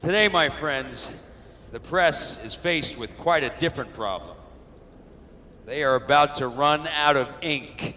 Today, my friends, the press is faced with quite a different problem. They are about to run out of ink.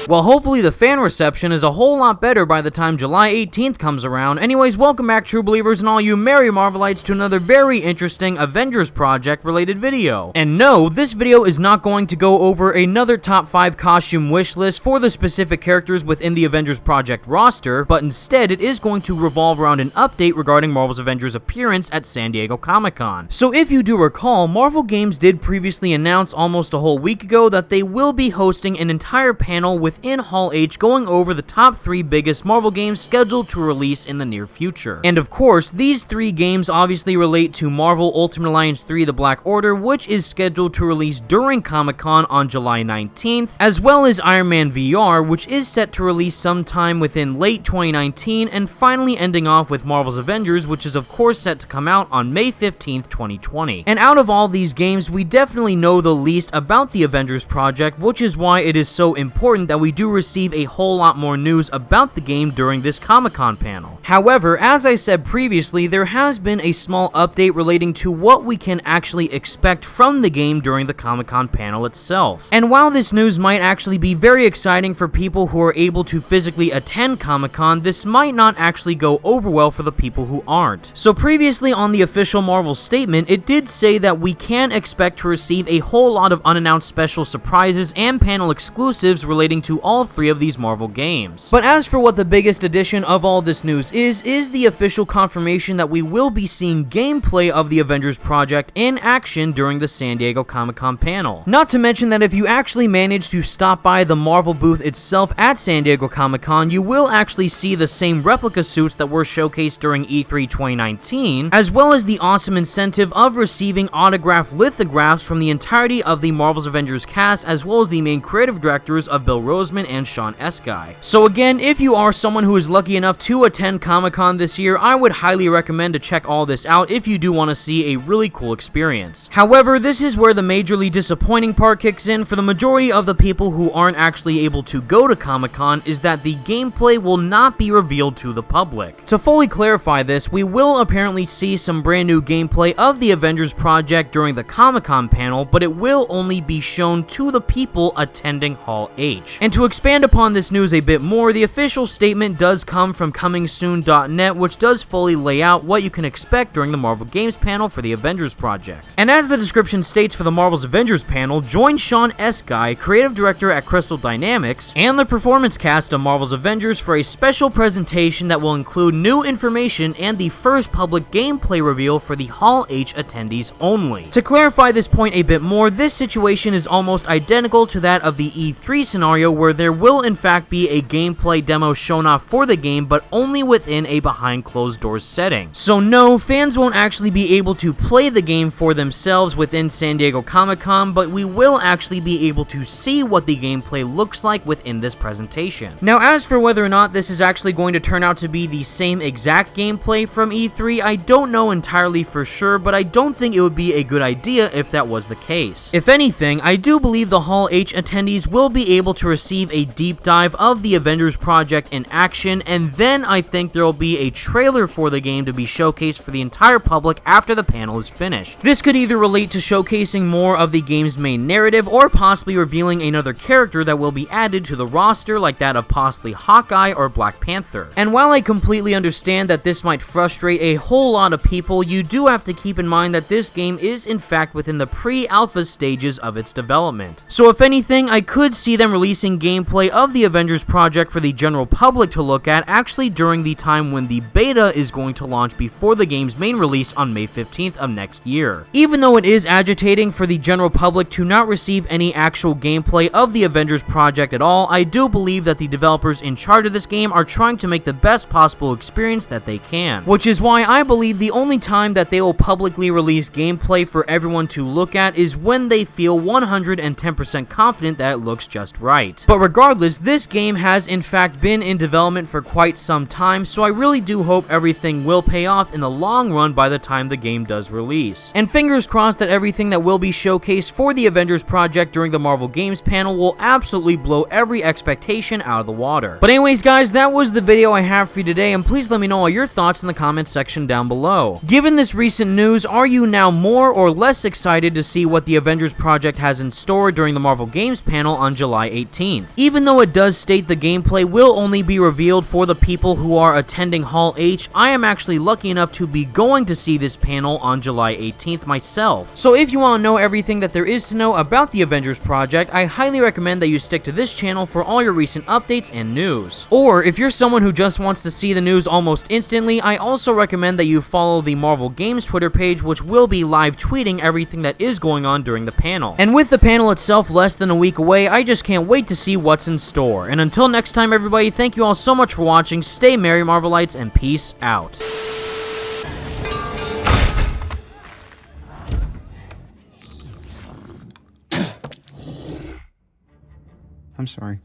Well, hopefully the fan reception is a whole lot better by the time July 18th comes around. Anyways, welcome back, true believers and all you merry Marvelites, to another very interesting Avengers project related video. And no, this video is not going to go over another top 5 costume wish list for the specific characters within the Avengers project roster, but instead it is going to revolve around an update regarding Marvel's Avengers appearance at San Diego Comic-Con. So if you do recall, Marvel Games did previously announce almost a whole week ago that they will be hosting an entire panel within Hall H going over the top 3 biggest Marvel games scheduled to release in the near future. And of course, these 3 games obviously relate to Marvel Ultimate Alliance 3 The Black Order, which is scheduled to release during Comic-Con on July 19th, as well as Iron Man VR, which is set to release sometime within late 2019, and finally ending off with Marvel's Avengers, which is of course set to come out on May 15th, 2020. And out of all these games, we definitely know the least about the Avengers project, which is why it is so important that we do receive a whole lot more news about the game during this Comic-Con panel. However, as I said previously, there has been a small update relating to what we can actually expect from the game during the Comic-Con panel itself. And while this news might actually be very exciting for people who are able to physically attend Comic-Con, this might not actually go over well for the people who aren't. So previously on the official Marvel statement, it did say that we can expect to receive a whole lot of unannounced special surprises and panel exclusives relating to all 3 of these Marvel games. But as for what the biggest addition of all this news is the official confirmation that we will be seeing gameplay of the Avengers project in action during the San Diego Comic-Con panel. Not to mention that if you actually manage to stop by the Marvel booth itself at San Diego Comic-Con, you will actually see the same replica suits that were showcased during E3 2019, as well as the awesome incentive of receiving autographed lithographs from the entirety of the Marvel's Avengers cast, as well as the main creative directors of Bill Roseman and Sean Eskai. So again, if you are someone who is lucky enough to attend Comic-Con this year, I would highly recommend to check all this out if you do want to see a really cool experience. However, this is where the majorly disappointing part kicks in for the majority of the people who aren't actually able to go to Comic-Con, is that the gameplay will not be revealed to the public. To fully clarify this, we will apparently see some brand new gameplay of the Avengers project during the Comic-Con panel, but it will only be shown to the people attending Hall H. And to expand upon this news a bit more, the official statement does come from comingsoon.net, which does fully lay out what you can expect during the Marvel Games panel for the Avengers project. And as the description states for the Marvel's Avengers panel, join Sean Eskai, creative director at Crystal Dynamics, and the performance cast of Marvel's Avengers for a special presentation that will include new information and the first public gameplay reveal for the Hall H attendees only. To clarify this point a bit more, this situation is almost identical to that of the E3 scenario, where there will in fact be a gameplay demo shown off for the game, but only within a behind closed doors setting. So no, fans won't actually be able to play the game for themselves within San Diego Comic-Con, but we will actually be able to see what the gameplay looks like within this presentation. Now, as for whether or not this is actually going to turn out to be the same exact gameplay from E3, I don't know entirely for sure, but I don't think it would be a good idea if that was the case. If anything, I do believe the Hall H attendees will be able to receive a deep dive of the Avengers project in action, and then I think there will be a trailer for the game to be showcased for the entire public after the panel is finished. This could either relate to showcasing more of the game's main narrative, or possibly revealing another character that will be added to the roster, like that of possibly Hawkeye or Black Panther. And while I completely understand that this might frustrate a whole lot of people, you do have to keep in mind that this game is in fact within the pre-alpha stages of its development. So if anything, I could see them releasing gameplay of the Avengers project for the general public to look at actually during the time when the beta is going to launch before the game's main release on May 15th of next year. Even though it is agitating for the general public to not receive any actual gameplay of the Avengers project at all, I do believe that the developers in charge of this game are trying to make the best possible experience that they can, which is why I believe the only time that they will publicly release gameplay for everyone to look at is when they feel 110% confident that it looks just right. But regardless, this game has in fact been in development for quite some time, so I really do hope everything will pay off in the long run by the time the game does release. And fingers crossed that everything that will be showcased for the Avengers project during the Marvel Games panel will absolutely blow every expectation out of the water. But anyways guys, that was the video I have for you today, and please let me know all your thoughts in the comments section down below. Given this recent news, are you now more or less excited to see what the Avengers project has in store during the Marvel Games panel on July 18th? Even though it does state the gameplay will only be revealed for the people who are attending Hall H, I am actually lucky enough to be going to see this panel on July 18th myself. So if you want to know everything that there is to know about the Avengers project, I highly recommend that you stick to this channel for all your recent updates and news. Or if you're someone who just wants to see the news almost instantly, I also recommend that you follow the Marvel Games Twitter page, which will be live tweeting everything that is going on during the panel. And with the panel itself less than a week away, I just can't wait to see what's in store. And until next time everybody, thank you all so much for watching, stay merry Marvelites, and peace out. I'm sorry.